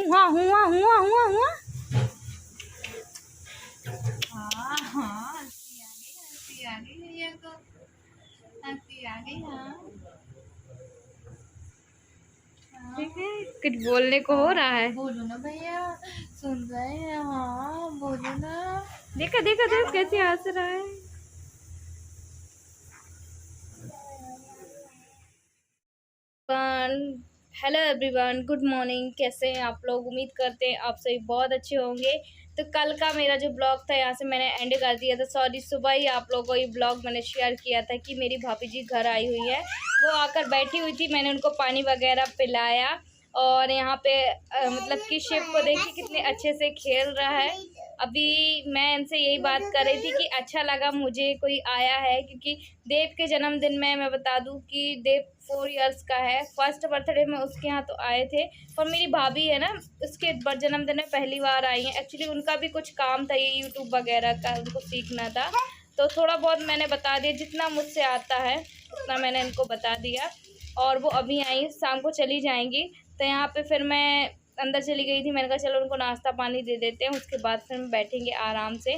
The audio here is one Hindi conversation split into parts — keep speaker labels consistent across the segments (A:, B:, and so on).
A: हुआ हुआ हुआ हुआ हुआ।
B: हाँ हाँ, हंसी आ गई भैया को, हंसी आ गई। हाँ
A: ठीक है, कुछ बोलने को हो रहा है।
B: बोलो ना भैया, सुन रहे हैं। हाँ बोलो ना।
A: देखा देखा देखा कैसे हंस रहा है। Hello everyone, good morning. कैसे हैं आप लोग? उम्मीद करते हैं आप सभी बहुत अच्छे होंगे। तो कल का मेरा जो ब्लॉग था यहाँ से मैंने एंड कर दिया था। सॉरी, सुबह ही आप लोगों को ये ब्लॉग मैंने शेयर किया था कि मेरी भाभी जी घर आई हुई है। वो आकर बैठी हुई थी, मैंने उनको पानी वगैरह पिलाया। और यहाँ पे मतलब कि शिव को देखिए कितने अच्छे से खेल रहा है। अभी मैं इनसे यही बात कर रही थी कि अच्छा लगा मुझे कोई आया है, क्योंकि देव के जन्मदिन में मैं बता दूं कि देव 4 इयर्स का है। फर्स्ट बर्थडे में उसके यहाँ तो आए थे, और मेरी भाभी है ना, उसके जन्मदिन में पहली बार आई हैं। एक्चुअली उनका भी कुछ काम था, ये यूट्यूब वगैरह का उनको सीखना था, तो थोड़ा बहुत मैंने बता दिया, जितना मुझसे आता है उतना मैंने इनको बता दिया। और वो अभी आई, शाम को चली जाएंगी। तो यहाँ पे फिर मैं अंदर चली गई थी, मैंने कहा चलो उनको नाश्ता पानी दे देते हैं, उसके बाद फिर हम बैठेंगे आराम से।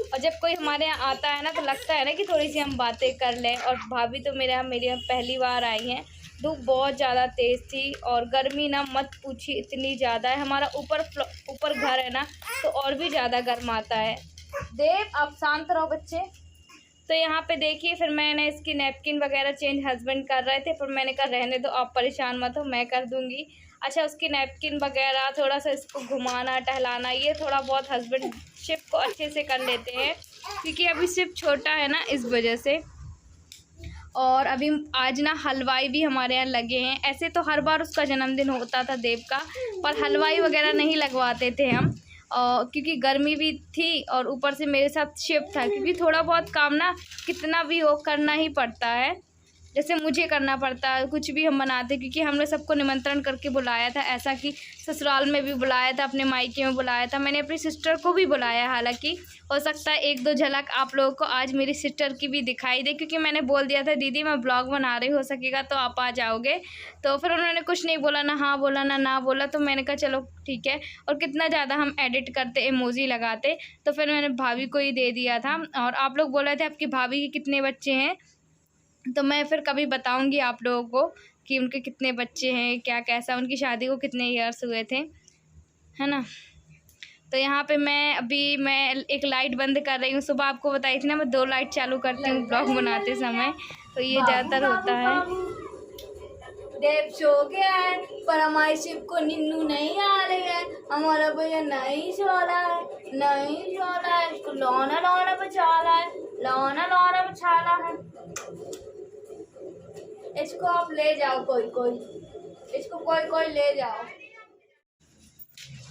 A: और जब कोई हमारे यहाँ आता है ना तो लगता है ना कि थोड़ी सी हम बातें कर लें। और भाभी तो मेरे यहाँ पहली बार आई हैं। धूप बहुत ज़्यादा तेज़ थी और गर्मी ना मत पूछी, इतनी ज़्यादा है। हमारा ऊपर घर है ना, तो और भी ज़्यादा गर्म आता है। देव आप शांत रहो बच्चे। तो यहाँ पे देखिए, फिर मैंने इसकी नैपकिन वगैरह चेंज हस्बैंड कर रहे थे, पर मैंने कहा रहने दो, आप परेशान मत हो, मैं कर दूँगी। अच्छा, उसकी नैपकिन वगैरह थोड़ा सा इसको घुमाना टहलाना, ये थोड़ा बहुत हस्बैंड शिव को अच्छे से कर लेते हैं, क्योंकि अभी शिव छोटा है ना, इस वजह से। और अभी आज ना हलवाई भी हमारे यहाँ लगे हैं। ऐसे तो हर बार उसका जन्मदिन होता था देव का, पर हलवाई वगैरह नहीं लगवाते थे हम, क्योंकि गर्मी भी थी और ऊपर से मेरे साथ शिफ्ट था, क्योंकि थोड़ा बहुत काम ना कितना भी हो करना ही पड़ता है। जैसे मुझे करना पड़ता है, कुछ भी हम बनाते, क्योंकि हमने सबको निमंत्रण करके बुलाया था। ऐसा कि ससुराल में भी बुलाया था, अपने मायके में बुलाया था, मैंने अपनी सिस्टर को भी बुलाया। हालांकि हो सकता है 1-2 झलक आप लोगों को आज मेरी सिस्टर की भी दिखाई दे, क्योंकि मैंने बोल दिया था दीदी मैं ब्लॉग बना रही, हो सकेगा तो आप आ जाओगे। तो फिर उन्होंने कुछ नहीं बोला, ना हाँ बोला ना बोला। तो मैंने कहा चलो ठीक है। और कितना ज़्यादा हम एडिट करते, इमोजी लगाते, तो फिर मैंने भाभी को ही दे दिया था। और आप लोग बोल रहे थे आपकी भाभी के कितने बच्चे हैं, तो मैं फिर कभी बताऊंगी आप लोगों को कि उनके कितने बच्चे हैं, क्या कैसा, उनकी शादी को कितने ईयर्स हुए थे, है ना। तो यहाँ पे मैं एक लाइट बंद कर रही हूँ। सुबह आपको बताई थी ना मैं 2 लाइट चालू करती हूँ ब्लॉग बनाते समय, तो ये ज़्यादातर होता है। देव सो गया है, पर हमारे शिव को नींद नहीं आ रही है। हमारा भैया नहीं सो रहा है, नहीं सो रहा है, इसको लौना लौना बचा रहा है, लौना लौना बचा रहा है। इसको आप ले जाओ, इसको कोई ले जाओ।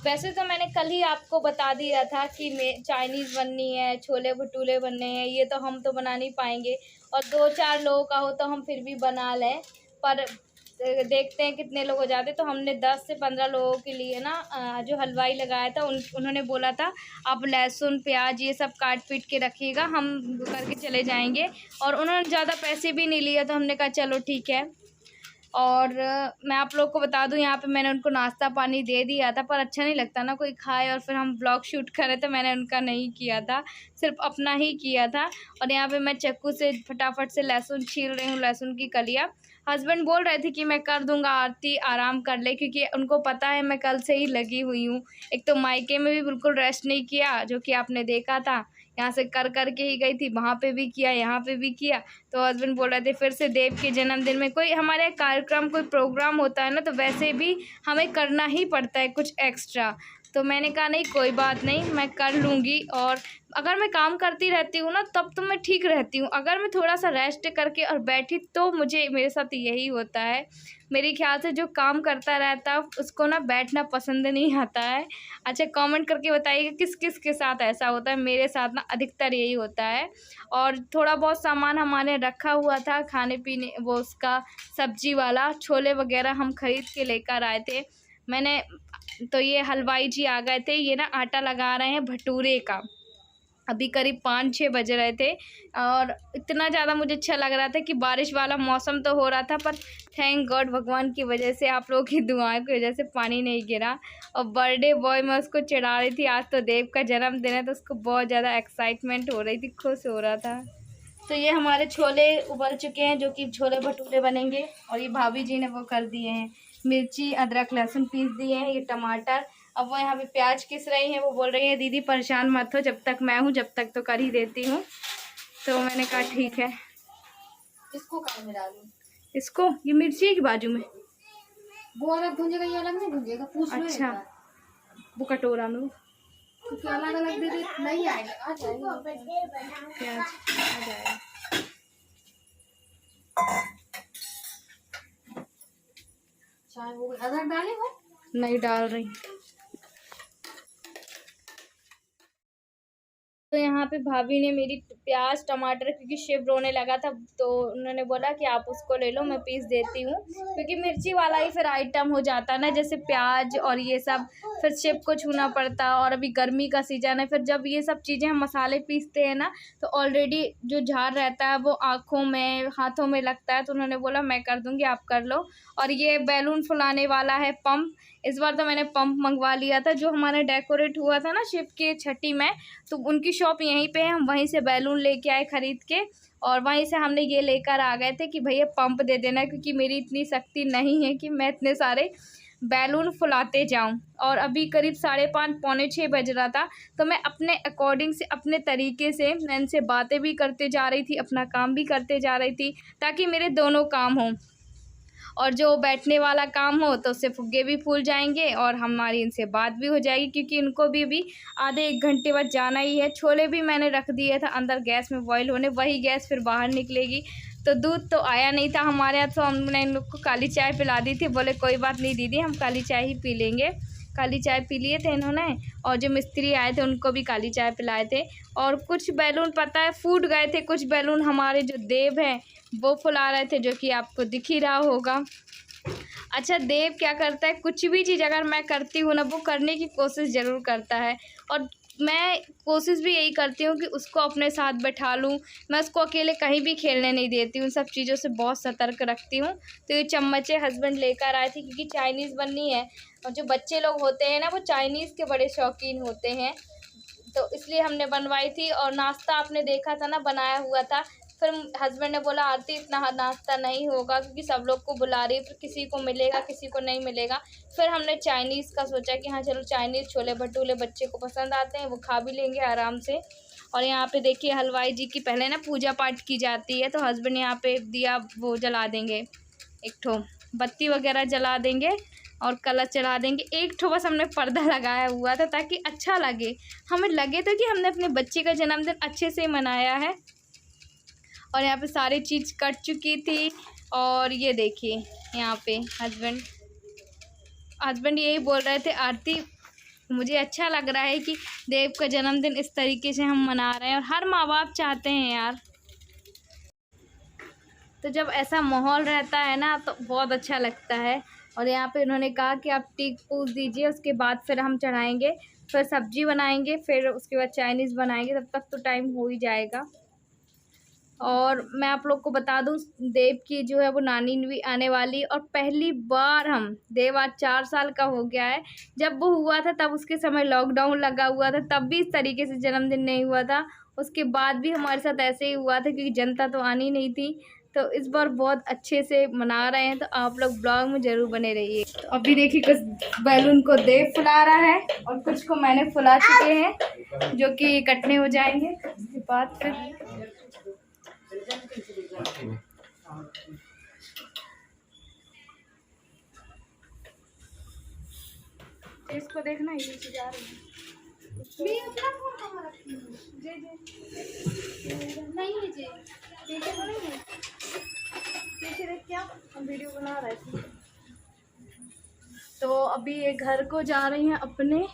A: वैसे तो मैंने कल ही आपको बता दिया था कि चाइनीज़ बननी है, छोले भटूरे बनने हैं, ये तो हम तो बना नहीं पाएंगे। और 2-4 लोगों का हो तो हम फिर भी बना लें, पर देखते हैं कितने लोग हो जाते। तो हमने 10 से 15 लोगों के लिए ना जो हलवाई लगाया था उन्होंने बोला था आप लहसुन प्याज ये सब काट पीट के रखिएगा, हम करके चले जाएंगे। और उन्होंने ज़्यादा पैसे भी नहीं लिए, तो हमने कहा चलो ठीक है। और मैं आप लोग को बता दूं, यहाँ पे मैंने उनको नाश्ता पानी दे दिया था, पर अच्छा नहीं लगता ना कोई खाए और फिर हम ब्लॉग शूट करें, तो मैंने उनका नहीं किया था, सिर्फ अपना ही किया था। और यहाँ पे मैं चाकू से फटाफट से लहसुन छील रही हूँ, लहसुन की कलियाँ। हस्बैंड बोल रहे थे कि मैं कर दूंगा आरती, आराम कर ले, क्योंकि उनको पता है मैं कल से ही लगी हुई हूँ। एक तो मायके में भी बिल्कुल रेस्ट नहीं किया, जो कि आपने देखा था, यहाँ से कर के ही गई थी, वहाँ पे भी किया, यहाँ पे भी किया। तो हस्बैंड बोल रहे थे फिर से देव के जन्मदिन में कोई हमारे कार्यक्रम, कोई प्रोग्राम होता है ना, तो वैसे भी हमें करना ही पड़ता है कुछ एक्स्ट्रा। तो मैंने कहा नहीं कोई बात नहीं, मैं कर लूँगी। और अगर मैं काम करती रहती हूँ ना तब तो मैं ठीक रहती हूँ, अगर मैं थोड़ा सा रेस्ट करके और बैठी तो मेरे साथ यही होता है। मेरे ख्याल से जो काम करता रहता है उसको ना बैठना पसंद नहीं आता है। अच्छा, कमेंट करके बताइएगा किस किस के साथ ऐसा होता है। मेरे साथ ना अधिकतर यही होता है। और थोड़ा बहुत सामान हमारे रखा हुआ था खाने पीने, वो उसका सब्जी वाला, छोले वगैरह हम खरीद के लेकर आए थे। मैंने तो ये हलवाई जी आ गए थे, ये ना आटा लगा रहे हैं भटूरे का। अभी करीब 5-6 बज रहे थे और इतना ज़्यादा मुझे अच्छा लग रहा था कि बारिश वाला मौसम तो हो रहा था, पर थैंक गॉड भगवान की वजह से, आप लोगों की दुआओं की वजह से पानी नहीं गिरा। और बर्थडे बॉय मैं उसको चिढ़ा रही थी, आज तो देव का जन्मदिन है, तो उसको बहुत ज़्यादा एक्साइटमेंट हो रही थी, खुश हो रहा था। तो ये हमारे छोले उबल चुके हैं, जो कि छोले भटूरे बनेंगे। और ये भाभी जी ने वो कर दिए हैं, मिर्ची अदरक लहसुन पीस दिए हैं, ये टमाटर। अब वो यहाँ पे प्याज किस रही हैं, वो बोल रही है दीदी परेशान मत हो, जब तक मैं हूँ जब तक तो कर ही देती हूँ। तो मैंने कहा ठीक है।
B: इसको कहाँ में डालूं?
A: इसको ये मिर्ची है कि बाजू में
B: वो अलग भुंजेगा, ये अलग नहीं भुंजेगा? पूछ लो।
A: अच्छा वो कटोरा में
B: क्योंकि अलग अलग दे दे नहीं आएगा। आ जाएगा
A: प्याज आ जाएगा।
B: चाय वो अदरक डाले हो?
A: नहीं डाल रही। तो यहाँ पे भाभी ने मेरी प्याज टमाटर, क्योंकि शिव रोने लगा था तो उन्होंने बोला कि आप उसको ले लो, मैं पीस देती हूँ, क्योंकि मिर्ची वाला ही फिर आइटम हो जाता ना, जैसे प्याज और ये सब फिर शिव को छूना पड़ता। और अभी गर्मी का सीजन है, फिर जब ये सब चीज़ें हम मसाले पीसते हैं ना, तो ऑलरेडी जो झाड़ रहता है वो आँखों में हाथों में लगता है, तो उन्होंने बोला मैं कर दूँगी, आप कर लो। और ये बैलून फुलाने वाला है पंप, इस बार तो मैंने पंप मंगवा लिया था, जो हमारे डेकोरेट हुआ था ना शिव के छठी में, तो उनकी शॉप यहीं पे है, हम वहीं से बैलून लेके आए ख़रीद के, और वहीं से हमने ये लेकर आ गए थे कि भैया पंप दे देना, क्योंकि मेरी इतनी शक्ति नहीं है कि मैं इतने सारे बैलून फुलाते जाऊं। और अभी करीब 5:30 पौने 6 बज रहा था, तो मैं अपने अकॉर्डिंग से अपने तरीके से मैं इनसे बातें भी करते जा रही थी, अपना काम भी करते जा रही थी, ताकि मेरे दोनों काम हों। और जो बैठने वाला काम हो तो उससे फुग्गे भी फूल जाएंगे और हमारी इनसे बात भी हो जाएगी, क्योंकि इनको भी अभी आधे 1 घंटे बाद जाना ही है। छोले भी मैंने रख दिए था अंदर गैस में बॉईल होने, वही गैस फिर बाहर निकलेगी। तो दूध तो आया नहीं था हमारे यहाँ, तो हमने इन लोग को काली चाय पिला दी थी। बोले कोई बात नहीं दीदी, हम काली चाय ही पी लेंगे। काली चाय पी लिए थे इन्होंने, और जो मिस्त्री आए थे उनको भी काली चाय पिलाए थे। और कुछ बैलून पता है फूट गए थे, कुछ बैलून हमारे जो देव हैं वो फुला रहे थे, जो कि आपको दिख ही रहा होगा। अच्छा, देव क्या करता है, कुछ भी चीज़ अगर मैं करती हूँ ना, वो करने की कोशिश ज़रूर करता है, और मैं कोशिश भी यही करती हूँ कि उसको अपने साथ बैठा लूँ। मैं उसको अकेले कहीं भी खेलने नहीं देती हूँ, सब चीज़ों से बहुत सतर्क रखती हूँ। तो ये चम्मचें हस्बैंड लेकर आए थे, क्योंकि चाइनीज़ बननी है, और जो बच्चे लोग होते हैं ना वो चाइनीज़ के बड़े शौकीन होते हैं, तो इसलिए हमने बनवाई थी। और नाश्ता आपने देखा था ना, बनाया हुआ था। फिर हस्बैंड ने बोला आरती इतना नाश्ता नहीं होगा, क्योंकि सब लोग को बुला रही है, फिर किसी को मिलेगा किसी को नहीं मिलेगा। फिर हमने चाइनीज़ का सोचा कि हाँ चलो चाइनीज़ छोले भटूरे बच्चे को पसंद आते हैं, वो खा भी लेंगे आराम से। और यहाँ पे देखिए हलवाई जी की पहले ना पूजा पाठ की जाती है, तो हस्बैंड यहाँ पे दिया वो जला देंगे, एक ठो बत्ती वगैरह जला देंगे और कलश चढ़ा देंगे। एक ठो बस हमने पर्दा लगाया हुआ था, ताकि अच्छा लगे, हमें लगे तो कि हमने अपने बच्चे का जन्मदिन अच्छे से मनाया है। और यहाँ पे सारी चीज़ कट चुकी थी। और ये देखिए यहाँ पे हस्बैंड यही बोल रहे थे आरती मुझे अच्छा लग रहा है कि देव का जन्मदिन इस तरीके से हम मना रहे हैं, और हर माँ बाप चाहते हैं यार। तो जब ऐसा माहौल रहता है ना तो बहुत अच्छा लगता है। और यहाँ पे उन्होंने कहा कि आप टीक पूछ दीजिए, उसके बाद फिर हम चढ़ाएंगे, फिर सब्जी बनाएंगे, फिर उसके बाद चाइनीज़ बनाएंगे, तब तक तो टाइम हो ही जाएगा। और मैं आप लोग को बता दूं, देव की जो है वो नानी भी आने वाली, और पहली बार हम देव आज 4 साल का हो गया है। जब वो हुआ था तब उसके समय लॉकडाउन लगा हुआ था, तब भी इस तरीके से जन्मदिन नहीं हुआ था। उसके बाद भी हमारे साथ ऐसे ही हुआ था, क्योंकि जनता तो आनी नहीं थी। तो इस बार बहुत अच्छे से मना रहे हैं, तो आप लोग ब्लॉग में ज़रूर बने रहिए। तो अभी देखिए कुछ बैलून को देव फुला रहा है, और कुछ को मैंने फुला चुके हैं, जो कि कटने हो जाएंगे उसके बाद फिर। इसको देखना ये चीज आ रही है।
B: मैं अपना फोन कहाँ रखी हूँ?
A: जे
B: नहीं है जी,
A: पीछे तो नहीं है, पीछे देख क्या हम वीडियो बना रहे थे। तो अभी ये घर को जा रही हैं अपने,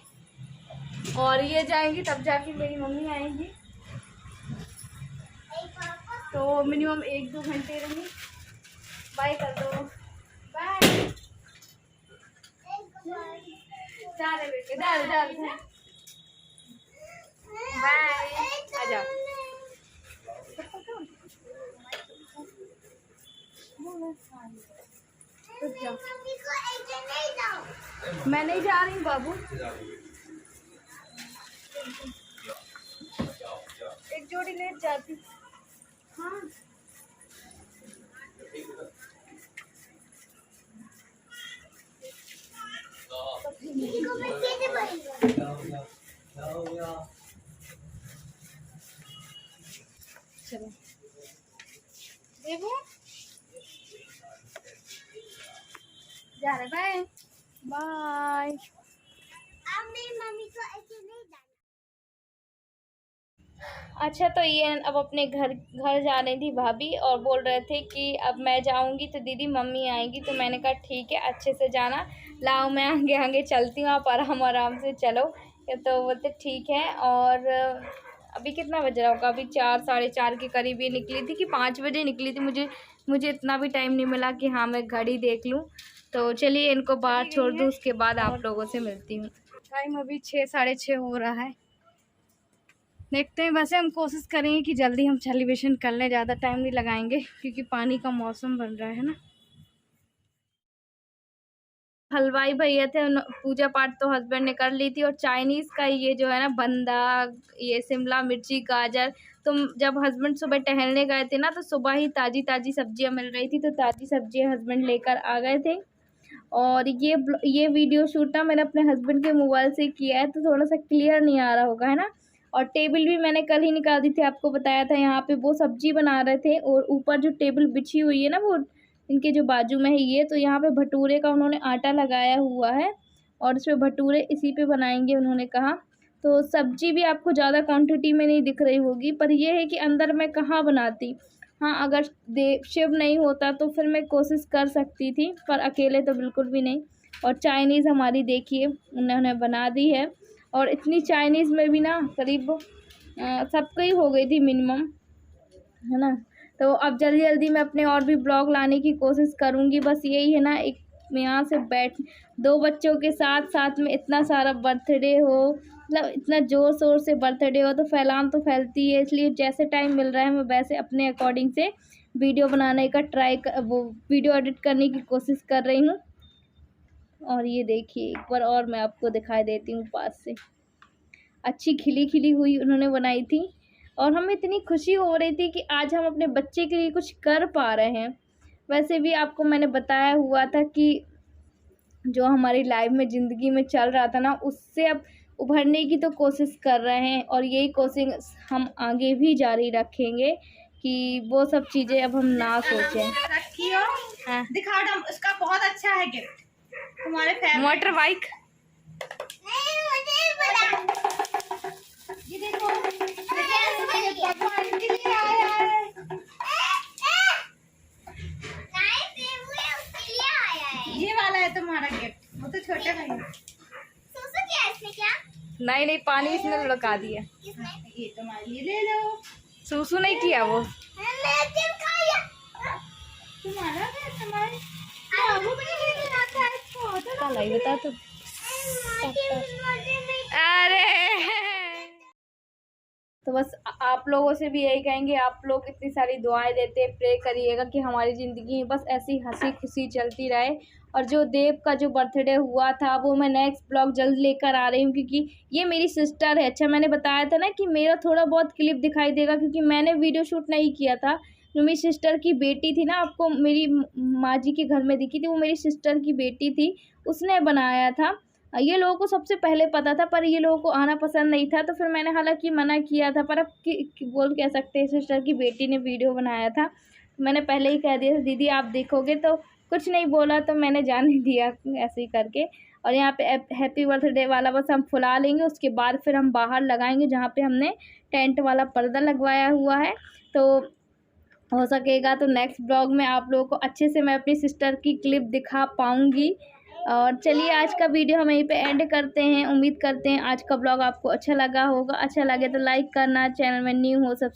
A: और ये जाएंगी तब जाके मेरी मम्मी आएंगी, तो मिनिमम 1-2 घंटे रहेंगी। बाय कर दो, बाय। डाल बेटे डाल डाल। बाय। आजा। मैं नहीं जा रही हूँ बाबू। एक जोड़ी ले जाती। हाँ चलो देखो जा रहे। Bye bye.
B: अब मेरी मम्मी को ऐसे नहीं जाना।
A: अच्छा तो ये अब अपने घर घर जा रही थी भाभी और बोल रहे थे कि अब मैं जाऊंगी तो दीदी मम्मी आएंगी, तो मैंने कहा ठीक है अच्छे से जाना, लाओ मैं आगे आगे चलती हूँ, आप आराम आराम से चलो। ये तो बोलते ठीक है। और अभी कितना बज रहा होगा, अभी 4 साढ़े 4 के करीब ये निकली थी कि 5 बजे निकली थी। मुझे इतना भी टाइम नहीं मिला कि हाँ मैं घड़ी देख लूँ। तो चलिए इनको बाहर छोड़ दूँ, उसके बाद आप लोगों से मिलती हूँ। टाइम अभी 6 साढ़े 6 हो रहा है। देखते हैं, वैसे हम कोशिश करेंगे कि जल्दी हम सेलिब्रेशन कर लें, ज़्यादा टाइम नहीं लगाएंगे क्योंकि पानी का मौसम बन रहा है ना। हलवाई भैया थे, पूजा पाठ तो हस्बैंड ने कर ली थी। और चाइनीज़ का ये जो है ना बंदा, ये शिमला मिर्ची गाजर, तो जब हस्बैंड सुबह टहलने गए थे ना तो सुबह ही ताज़ी ताज़ी सब्जियां मिल रही थी, तो ताज़ी सब्जियां हस्बैंड लेकर आ गए थे। और ये वीडियो शूट ना मैंने अपने हस्बैंड के मोबाइल से किया है, तो थोड़ा सा क्लियर नहीं आ रहा होगा, है ना। और टेबल भी मैंने कल ही निकाल दी थी, आपको बताया था। यहाँ पे वो सब्जी बना रहे थे और ऊपर जो टेबल बिछी हुई है ना वो इनके जो बाजू में है ये, तो यहाँ पे भटूरे का उन्होंने आटा लगाया हुआ है और इसमें भटूरे इसी पे बनाएंगे उन्होंने कहा। तो सब्जी भी आपको ज़्यादा क्वांटिटी में नहीं दिख रही होगी, पर यह है कि अंदर मैं कहाँ बनाती। हाँ अगर शिव नहीं होता तो फिर मैं कोशिश कर सकती थी, पर अकेले तो बिल्कुल भी नहीं। और चाइनीज़ हमारी देखिए उन्होंने बना दी है, और इतनी चाइनीज़ में भी ना करीब सबको ही हो गई थी मिनिमम, है ना। तो अब जल्दी जल्दी मैं अपने और भी ब्लॉग लाने की कोशिश करूँगी। बस यही है ना, एक यहाँ से बैठ 2 बच्चों के साथ साथ में इतना सारा बर्थडे हो, मतलब इतना ज़ोर शोर से बर्थडे हो तो फैलान तो फैलती है। इसलिए जैसे टाइम मिल रहा है मैं वैसे अपने अकॉर्डिंग से वीडियो बनाने का वो वीडियो एडिट करने की कोशिश कर रही हूँ। और ये देखिए एक बार और मैं आपको दिखाई देती हूँ पास से, अच्छी खिली खिली हुई उन्होंने बनाई थी। और हमें इतनी खुशी हो रही थी कि आज हम अपने बच्चे के लिए कुछ कर पा रहे हैं। वैसे भी आपको मैंने बताया हुआ था कि जो हमारी लाइफ में ज़िंदगी में चल रहा था ना, उससे अब उभरने की तो कोशिश कर रहे हैं, और यही कोशिश हम आगे भी जारी रखेंगे कि वो सब चीज़ें अब हम ना सोचें।
B: रखियो।
A: हाँ
B: दिखाओ ना, उसका बहुत अच्छा है गिफ्ट तुम्हारे फेवरेट
A: मोटर बाइक।
B: ये देखो भगवान के लिए आया है। ये वाला है तुम्हारा गिफ्ट, वो तो छोटा भाई है।
C: सूसू क्या है इसमें? क्या
A: नहीं पानी इसने लुढ़का दिया।
B: ये तुम्हारे लिए ले लो।
A: सूसू नहीं किया वो।
B: तुम्हारा है, तुम्हारे बाबू को नहीं आता है इसको।
A: लाई बता तो। अरे तो बस आप लोगों से भी यही कहेंगे, आप लोग इतनी सारी दुआएं देते, प्रे करिएगा कि हमारी ज़िंदगी में बस ऐसी हंसी खुशी चलती रहे। और जो देव का जो बर्थडे हुआ था वो मैं नेक्स्ट ब्लॉग जल्द लेकर आ रही हूँ, क्योंकि ये मेरी सिस्टर है। अच्छा मैंने बताया था ना कि मेरा थोड़ा बहुत क्लिप दिखाई देगा, क्योंकि मैंने वीडियो शूट नहीं किया था। जो मेरी सिस्टर की बेटी थी ना, आपको मेरी माँ जी के घर में दिखी थी, वो मेरी सिस्टर की बेटी थी, उसने बनाया था। ये लोगों को सबसे पहले पता था, पर ये लोगों को आना पसंद नहीं था, तो फिर मैंने हालांकि मना किया था, पर अब बोल कह सकते हैं सिस्टर की बेटी ने वीडियो बनाया था, तो मैंने पहले ही कह दिया था दीदी आप देखोगे, तो कुछ नहीं बोला, तो मैंने जाने दिया ऐसे ही करके। और यहाँ पे हैप्पी बर्थडे वाला बस हम फुला लेंगे, उसके बाद फिर हम बाहर लगाएंगे जहाँ पे हमने टेंट वाला पर्दा लगवाया हुआ है। तो हो सकेगा तो नेक्स्ट ब्लॉग में आप लोगों को अच्छे से मैं अपनी सिस्टर की क्लिप दिखा पाऊँगी। और चलिए आज का वीडियो हम यहीं पे एंड करते हैं। उम्मीद करते हैं आज का ब्लॉग आपको अच्छा लगा होगा। अच्छा लगे तो लाइक करना, चैनल में न्यू हो सब